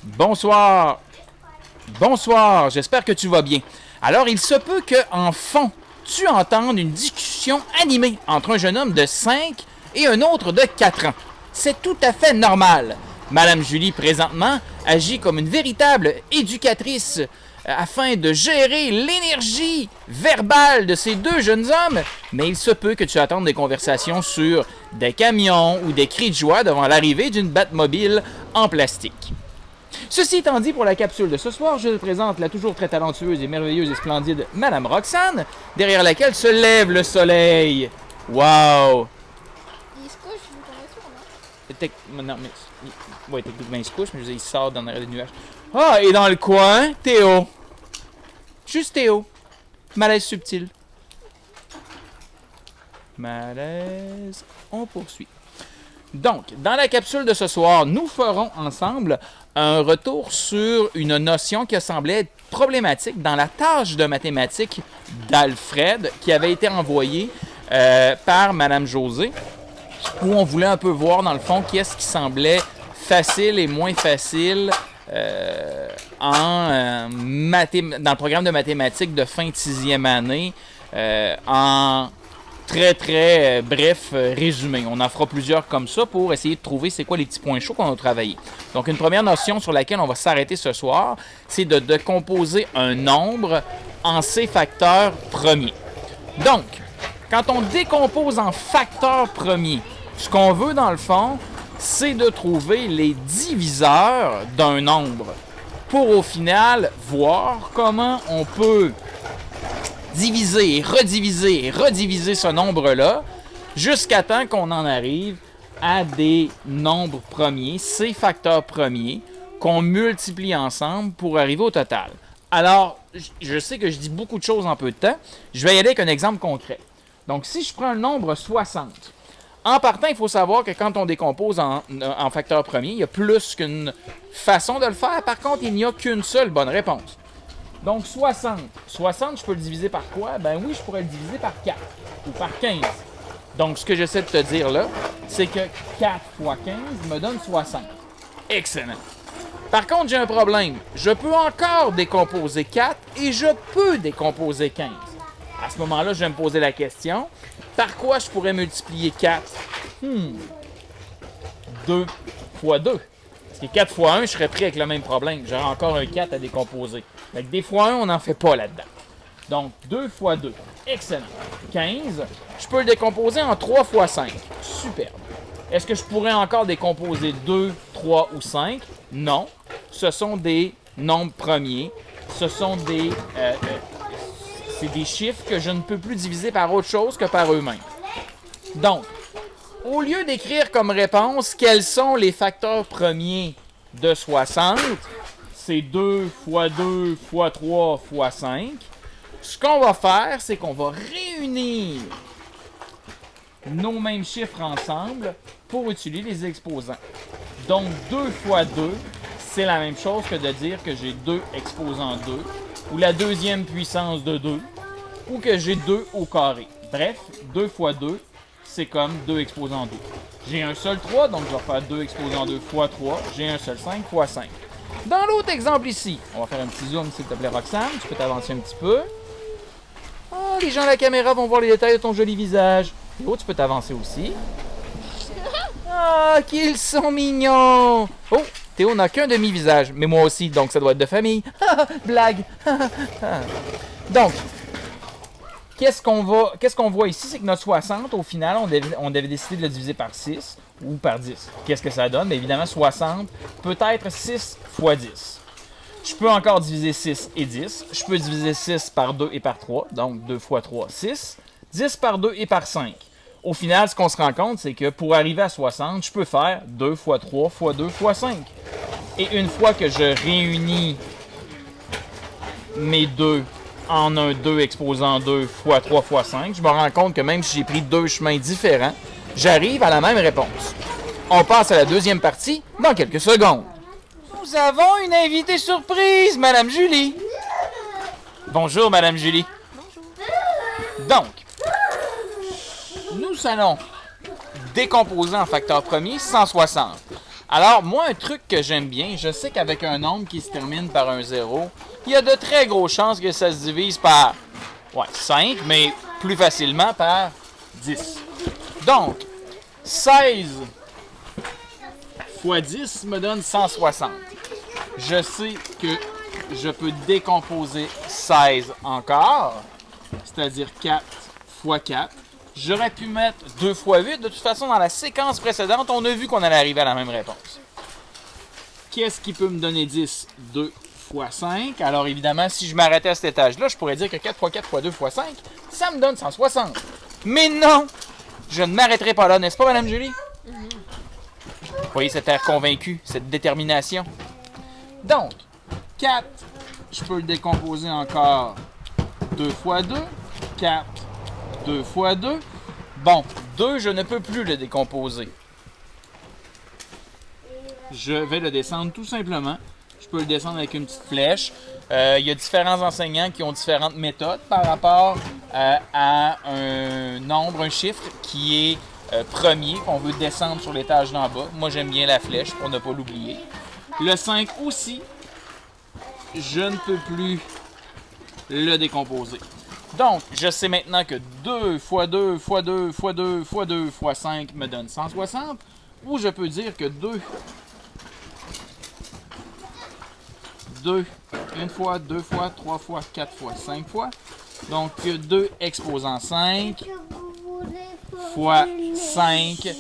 Bonsoir. Bonsoir, j'espère que tu vas bien. Alors, il se peut qu'en fond, tu entendes une discussion animée entre un jeune homme de 5 et un autre de 4 ans. C'est tout à fait normal. Madame Julie, présentement, agit comme une véritable éducatrice afin de gérer l'énergie verbale de ces deux jeunes hommes, mais il se peut que tu attendes des conversations sur des camions ou des cris de joie devant l'arrivée d'une Batmobile en plastique. Ceci étant dit, pour la capsule de ce soir, je présente la toujours très talentueuse et merveilleuse et splendide Madame Roxane, derrière laquelle se lève le soleil. Wow! Il se couche, une conversation, non? Non, mais... Oui, techniquement, il se couche, mais je veux dire, il sort dans les nuages. Ah, et dans le coin, Théo. Juste Théo. Malaise subtil. Malaise. On poursuit. Donc, dans la capsule de ce soir, nous ferons ensemble un retour sur une notion qui a semblé être problématique dans la tâche de mathématiques d'Alfred qui avait été envoyée par Madame José, où on voulait un peu voir, dans le fond, qu'est-ce qui semblait facile et moins facile dans le programme de mathématiques de fin de 6e année en très bref résumé. On en fera plusieurs comme ça pour essayer de trouver c'est quoi les petits points chauds qu'on a travaillé. Donc une première notion sur laquelle on va s'arrêter ce soir, c'est de décomposer un nombre en ses facteurs premiers. Donc, quand on décompose en facteurs premiers, ce qu'on veut dans le fond, c'est de trouver les diviseurs d'un nombre pour au final voir comment on peut diviser et rediviser ce nombre-là jusqu'à temps qu'on en arrive à des nombres premiers, ces facteurs premiers, qu'on multiplie ensemble pour arriver au total. Alors, je sais que je dis beaucoup de choses en peu de temps. Je vais y aller avec un exemple concret. Donc, si je prends le nombre 60, en partant, il faut savoir que quand on décompose en facteurs premiers, il y a plus qu'une façon de le faire. Par contre, il n'y a qu'une seule bonne réponse. Donc, 60. 60, je peux le diviser par quoi? Ben oui, je pourrais le diviser par 4 ou par 15. Donc, ce que j'essaie de te dire là, c'est que 4 fois 15 me donne 60. Excellent. Par contre, j'ai un problème. Je peux encore décomposer 4 et je peux décomposer 15. À ce moment-là, je vais me poser la question, par quoi je pourrais multiplier 4? 2 fois 2. Parce que 4 fois 1, je serais pris avec le même problème. J'aurais encore un 4 à décomposer. Avec des fois 1, on n'en fait pas là-dedans. Donc, 2 fois 2. Excellent. 15, je peux le décomposer en 3 fois 5. Superbe. Est-ce que je pourrais encore décomposer 2, 3 ou 5? Non. Ce sont des nombres premiers. Ce sont c'est des chiffres que je ne peux plus diviser par autre chose que par eux-mêmes. Donc, au lieu d'écrire comme réponse quels sont les facteurs premiers de 60, c'est 2 fois 2 fois 3 fois 5. Ce qu'on va faire, c'est qu'on va réunir nos mêmes chiffres ensemble pour utiliser les exposants. Donc, 2 fois 2, c'est la même chose que de dire que j'ai 2 exposant 2, ou la deuxième puissance de 2, ou que j'ai 2 au carré. Bref, 2 fois 2, c'est comme 2 exposant 2. J'ai un seul 3, donc je vais faire 2 exposant 2 fois 3. J'ai un seul 5 fois 5. Dans l'autre exemple ici, on va faire un petit zoom s'il te plaît Roxane, tu peux t'avancer un petit peu. Oh, les gens à la caméra vont voir les détails de ton joli visage. Théo, tu peux t'avancer aussi. Ah, qu'ils sont mignons! Oh, Théo n'a qu'un demi-visage, mais moi aussi, donc ça doit être de famille. Blague! Donc, qu'est-ce qu'on voit ici? C'est que notre 60, au final, on devait décider de le diviser par 6 ou par 10. Qu'est-ce que ça donne? Bien évidemment, 60 peut être 6 fois 10. Je peux encore diviser 6 et 10. Je peux diviser 6 par 2 et par 3. Donc, 2 fois 3, 6. 10 par 2 et par 5. Au final, ce qu'on se rend compte, c'est que pour arriver à 60, je peux faire 2 fois 3 fois 2 fois 5. Et une fois que je réunis mes 2 en un 2 exposant 2 fois 3 fois 5, je me rends compte que même si j'ai pris deux chemins différents, j'arrive à la même réponse. On passe à la deuxième partie dans quelques secondes. Nous avons une invitée surprise, Madame Julie. Bonjour, Madame Julie. Bonjour. Donc, nous allons décomposer en facteur premier 160. Alors, moi, un truc que j'aime bien, je sais qu'avec un nombre qui se termine par un 0, il y a de très grosses chances que ça se divise par 5, mais plus facilement par 10. Donc, 16 fois 10 me donne 160. Je sais que je peux décomposer 16 encore, c'est-à-dire 4 fois 4. J'aurais pu mettre 2 fois 8. De toute façon, dans la séquence précédente, on a vu qu'on allait arriver à la même réponse. Qu'est-ce qui peut me donner 10? 2 fois 5. Alors évidemment, si je m'arrêtais à cet étage-là, je pourrais dire que 4 fois 4 fois 2 fois 5, ça me donne 160. Mais non! Je ne m'arrêterai pas là, n'est-ce pas, Madame Julie? Vous voyez cet air convaincu, cette détermination. Donc, 4, je peux le décomposer encore 2 fois 2. 4, 2 fois 2. Bon, 2, je ne peux plus le décomposer. Je vais le descendre tout simplement. Je peux le descendre avec une petite flèche. Il y a différents enseignants qui ont différentes méthodes par rapport à un nombre, un chiffre qui est premier, qu'on veut descendre sur l'étage d'en bas. Moi, j'aime bien la flèche pour ne pas l'oublier. Le 5 aussi, je ne peux plus le décomposer. Donc, je sais maintenant que 2 fois 2 fois 2 fois 2 fois 2 fois 5 me donne 160. Ou je peux dire que 2, une fois, 2 fois, 3 fois, 4 fois, 5 fois. Donc, 2 exposant 5 fois 5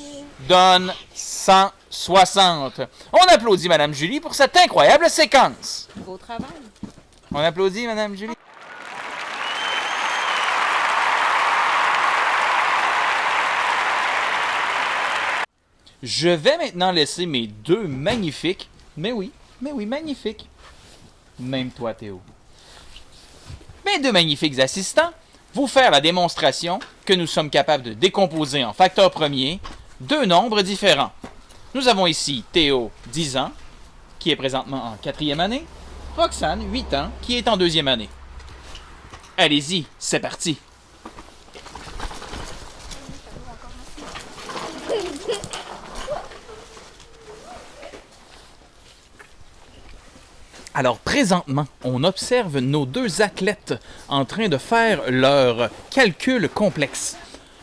donne 160. On applaudit Madame Julie pour cette incroyable séquence. Beau travail. On applaudit Madame Julie. Je vais maintenant laisser mes deux magnifiques, mais oui, magnifiques. Même toi, Théo. Mes deux magnifiques assistants vous faire la démonstration que nous sommes capables de décomposer en facteurs premiers deux nombres différents. Nous avons ici Théo, 10 ans, qui est présentement en 4e année, Roxane, 8 ans, qui est en 2e année. Allez-y, c'est parti! Alors présentement, on observe nos deux athlètes en train de faire leur calcul complexe.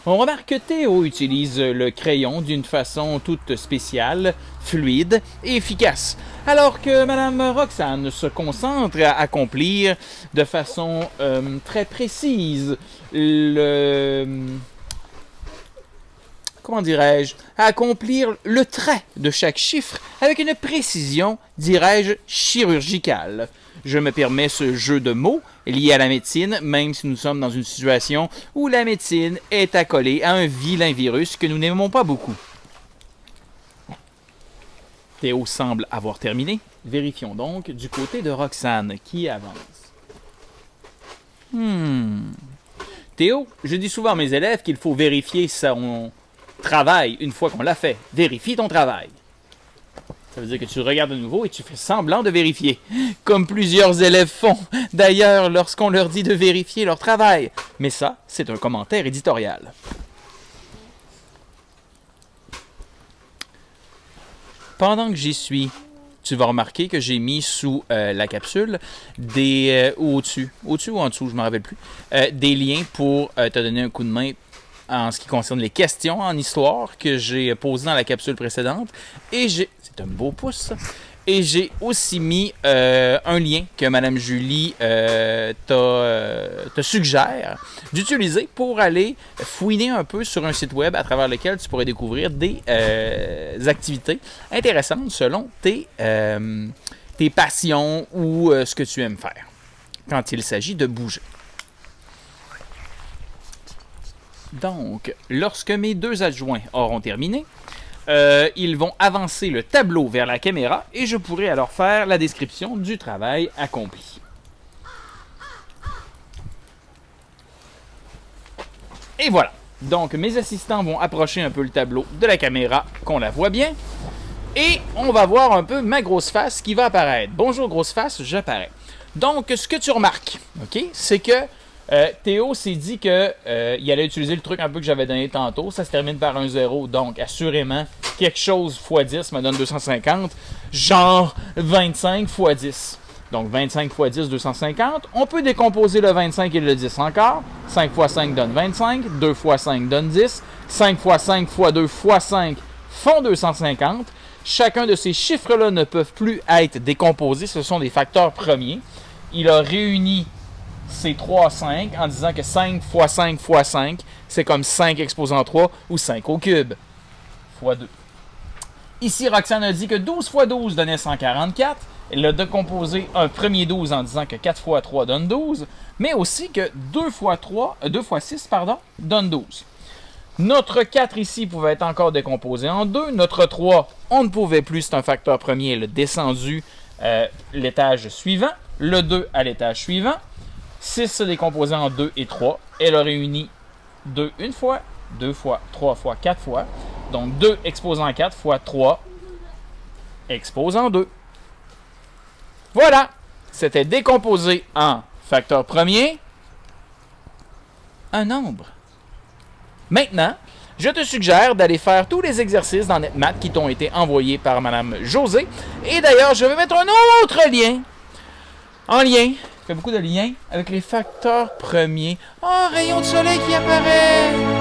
On remarque que Théo utilise le crayon d'une façon toute spéciale, fluide et efficace, alors que Madame Roxane se concentre à accomplir de façon très précise à accomplir le trait de chaque chiffre avec une précision, dirais-je, chirurgicale. Je me permets ce jeu de mots lié à la médecine, même si nous sommes dans une situation où la médecine est accolée à un vilain virus que nous n'aimons pas beaucoup. Théo semble avoir terminé. Vérifions donc du côté de Roxane qui avance. Théo, je dis souvent à mes élèves qu'il faut vérifier son travail une fois qu'on l'a fait. Vérifie ton travail. Ça veut dire que tu regardes de nouveau et tu fais semblant de vérifier, comme plusieurs élèves font, d'ailleurs, lorsqu'on leur dit de vérifier leur travail. Mais ça, c'est un commentaire éditorial. Pendant que j'y suis, tu vas remarquer que j'ai mis sous la capsule des au-dessus ou en dessous, je ne me rappelle plus, des liens pour te donner un coup de main en ce qui concerne les questions en histoire que j'ai posées dans la capsule précédente. Et c'est un beau pouce, ça. Et j'ai aussi mis un lien que Mme Julie te suggère d'utiliser pour aller fouiner un peu sur un site web à travers lequel tu pourrais découvrir des activités intéressantes selon tes passions ou ce que tu aimes faire quand il s'agit de bouger. Donc, lorsque mes deux adjoints auront terminé, ils vont avancer le tableau vers la caméra et je pourrai alors faire la description du travail accompli. Et voilà. Donc, mes assistants vont approcher un peu le tableau de la caméra, qu'on la voit bien. Et on va voir un peu ma grosse face qui va apparaître. Bonjour grosse face, j'apparais. Donc, ce que tu remarques, ok, c'est que Théo s'est dit que il allait utiliser le truc un peu que j'avais donné tantôt. Ça se termine par un 0, donc assurément, quelque chose x 10 me donne 250. Genre 25 x 10. Donc 25 x 10, 250. On peut décomposer le 25 et le 10 encore. 5 x 5 donne 25. 2 x 5 donne 10. 5 x 5 x 2 x 5 font 250. Chacun de ces chiffres-là ne peuvent plus être décomposés. Ce sont des facteurs premiers. Il a réuni ces 3 5 en disant que 5 x 5 x 5, c'est comme 5 exposant 3 ou 5 au cube x 2. Ici, Roxane a dit que 12 x 12 donnait 144. Elle a décomposé un premier 12 en disant que 4 x 3 donne 12, mais aussi que 2 x 6 donne 12. Notre 4 ici pouvait être encore décomposé en 2. Notre 3, on ne pouvait plus, c'est un facteur premier, elle a descendu l'étage suivant. Le 2 à l'étage suivant. 6 se décomposait en 2 et 3. Elle a réuni 2 une fois, 2 fois, 3 fois, 4 fois. Donc 2 exposant 4 fois 3 exposant 2. Voilà, c'était décomposé en facteur premier, un nombre. Maintenant, je te suggère d'aller faire tous les exercices dans NetMath qui t'ont été envoyés par Mme José. Et d'ailleurs, je vais mettre un autre lien. En lien, je fais beaucoup de liens avec les facteurs premiers. Oh, rayon de soleil qui apparaît!